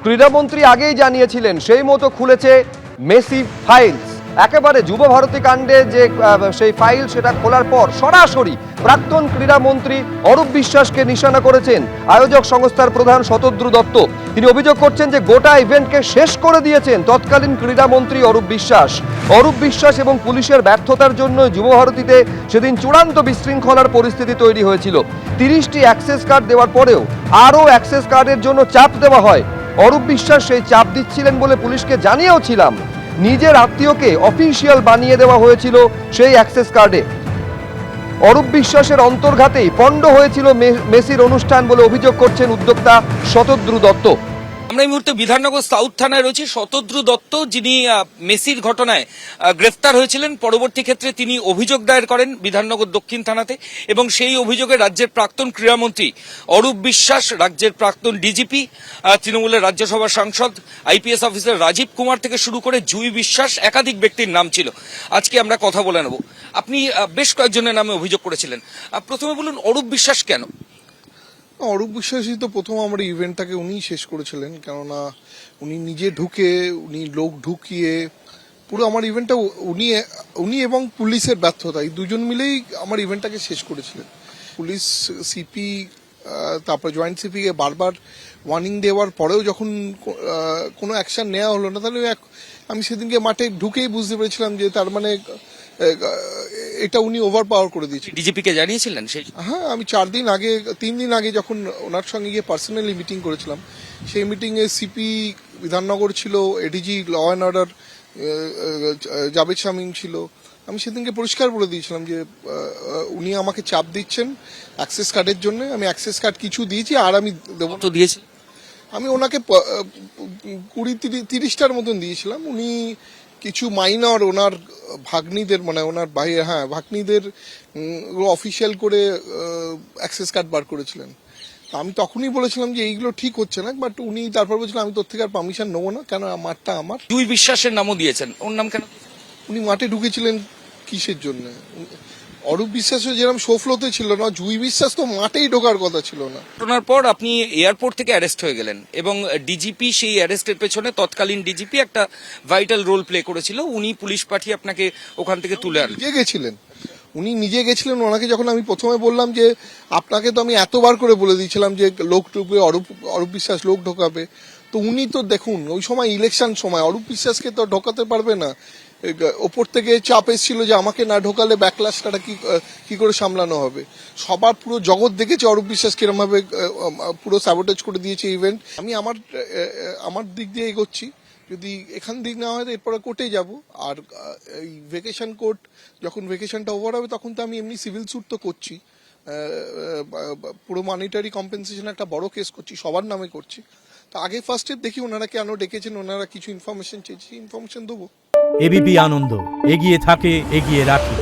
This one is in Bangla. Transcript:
ক্রীড়ামন্ত্রী আগেই জানিয়েছিলেন সেই মতো খুলেছে মেসি ফাইলস। একেবারে যুব ভারতী কাণ্ডে যে সেই ফাইল সেটা খোলার পর সরাসরি প্রাক্তন ক্রীড়ামন্ত্রী অরূপ বিশ্বাসকে নিশানা করেছেন আয়োজক সংস্থার প্রধান শতদ্রু দত্ত। তিনি অভিযোগ করছেন যে গোটা ইভেন্টকে শেষ করে দিয়েছেন তৎকালীন ক্রীড়ামন্ত্রী অরূপ বিশ্বাস। অরূপ বিশ্বাস এবং পুলিশের ব্যর্থতার জন্য যুব ভারতীতে সেদিন চূড়ান্ত বিশৃঙ্খলার পরিস্থিতি তৈরি হয়েছিল। 30টি অ্যাক্সেস কার্ড দেওয়ার পরেও আরও অ্যাক্সেস কার্ডের জন্য চাপ দেওয়া হয়। অরূপ বিশ্বাস সেই চাপ দিচ্ছিলেন বলে পুলিশকে জানিয়েও ছিলাম। নিজের আত্মীয়কে অফিসিয়াল বানিয়ে দেওয়া হয়েছিল সেই অ্যাক্সেস কার্ডে। অরূপ বিশ্বাসের অন্তর্ঘাতেই পণ্ড হয়েছিল মেসির অনুষ্ঠান বলে অভিযোগ করছেন উদ্যোক্তা শতদ্রু দত্ত। আমরা এই মুহূর্তে বিধাননগর সাউথ থানায় রয়েছি। শতদ্রু দত্ত, যিনি মেসির ঘটনায় গ্রেফতার হয়েছিলেন, পরবর্তী ক্ষেত্রে তিনি অভিযোগ দায়ের করেন বিধাননগর দক্ষিণ থানাতে, এবং সেই অভিযোগে রাজ্যের প্রাক্তন ক্রীড়ামন্ত্রী অরূপ বিশ্বাস, রাজ্যের প্রাক্তন ডিজিপি, তৃণমূলের রাজ্যসভার সাংসদ, আইপিএস অফিসার রাজীব কুমার থেকে শুরু করে জুই বিশ্বাস, একাধিক ব্যক্তির নাম ছিল। আজকে আমরা কথা বলে নেব। আপনি বেশ কয়েকজনের নামে অভিযোগ করেছিলেন। প্রথমে বলুন, অরূপ বিশ্বাস কেন? অরূপ বিশ্বাসই তো প্রথম আমার ইভেন্টটাকে উনিই শেষ করেছিলেন, কেননা উনি নিজে ঢুকে, উনি লোক ঢুকিয়ে পুরো আমার ইভেন্টটা উনি এবং পুলিশের ব্যর্থতা, এই দুজন মিলেই আমার ইভেন্টটাকে শেষ করেছিলেন। পুলিশ সিপি, তারপর জয়েন্ট সিপিকে বারবার ওয়ার্নিং দেওয়ার পরেও যখন কোনো অ্যাকশন নেওয়া হলো না, তাহলে আমি সেদিনকে মাঠে ঢুকেই বুঝতে পেরেছিলাম যে তার মানে এটা উনি ওভার পাওয়ার করে দিয়েছে। ডিজিপিকে জানিয়েছিলেন? হ্যাঁ, আমি 3 দিন আগে যখন ওনার সঙ্গে গিয়ে পার্সোনালি মিটিং করেছিলাম, সেই মিটিংয়ে সিপি বিধাননগর ছিল, ADG law and order Javed Shamim ছিল। আমি সেদিনকে পরিষ্কার বলে দিয়েছিলাম যে উনি আমাকে চাপ দিচ্ছেন অ্যাক্সেস কার্ডের জন্য। আমি অ্যাক্সেস কার্ড কিছু দিয়েছি, আর আমি দেবো তো দিয়েছি। আমি ওনাকে 20-30টার মতন দিয়েছিলাম। উনি কিছু মাইনর ওনার ভাগ্নিদের, মানে ওনার ভাগ্নিদের অফিসিয়াল করে অ্যাক্সেস কার্ড বার করেছিলেন। আমি তখনই বলেছিলাম যে এইগুলো ঠিক হচ্ছে না, বাট উনি তারপর বলছিলেন আমি তোর থেকে আর পারমিশন নেবো না, কেন মাঠটা আমার। দুই বিশ্বাসের নামও দিয়েছেন, ওর নাম কেন? উনি মাঠে ঢুকেছিলেন কিসের জন্য? অরূপ বিশ্বাসও যেরকম শোফলোতে ছিল না, জুই বিশ্বাস তো মাঠেই ঢোকার কথা ছিল না। ঘটনার পর আপনি এয়ারপোর্ট থেকে অ্যারেস্ট হয়ে গেলেন, এবং ডিজিপি সেই অ্যারেস্টের পেছনে, তৎকালীন ডিজিপি একটা ভাইটাল রোল প্লে করেছিল। উনি পুলিশ পাঠিয়ে আপনাকে ওখান থেকে তুলে আনলেন। উনি নিজে গেছিলেন। ওনাকে যখন আমি প্রথমে বললাম যে আপনাকে তো আমি এতবার করে বলে দিয়েছিলাম যে লোক ঢুকবে, অরূপ বিশ্বাস লোক ঢোকাবে, তো উনি তো দেখুন ওই সময় ইলেকশন সময় অরূপ বিশ্বাসকে তো ঢোকাতে পারবে না। ওপর থেকে চাপ এসেছিল যে আমাকে না ঢোকালে ব্যাকলাশটা কি করে সামলানো হবে। সবার পুরো জগৎ দেখেছে অরূপ বিশ্বাস কিরম ভাবে পুরো স্যাবোটেজ করে দিয়েছে ইভেন্ট। আমি আমার দিক দিয়ে এগোচ্ছি, যদি এখান দিক না হয় এরপরে কোর্টে যাব। আর এই ভেকেশন কোর্ট, যখন ভেকেশনটা ওভার হবে তখন তো আমি এমনি সিভিল স্যুট তো করছি, পুরো মনিটারি কম্পেনসেশন একটা বড় কেস করছি, সবার নামে করছি। তো আগে ফার্স্টে দেখি ওনারা কেন ডেকেছেন, ওনারা কিছু ইনফরমেশন চেয়েছি, ইনফরমেশন দেবো। এবিপি আনন্দ এগিয়ে থাকে, এগিয়ে রাখে।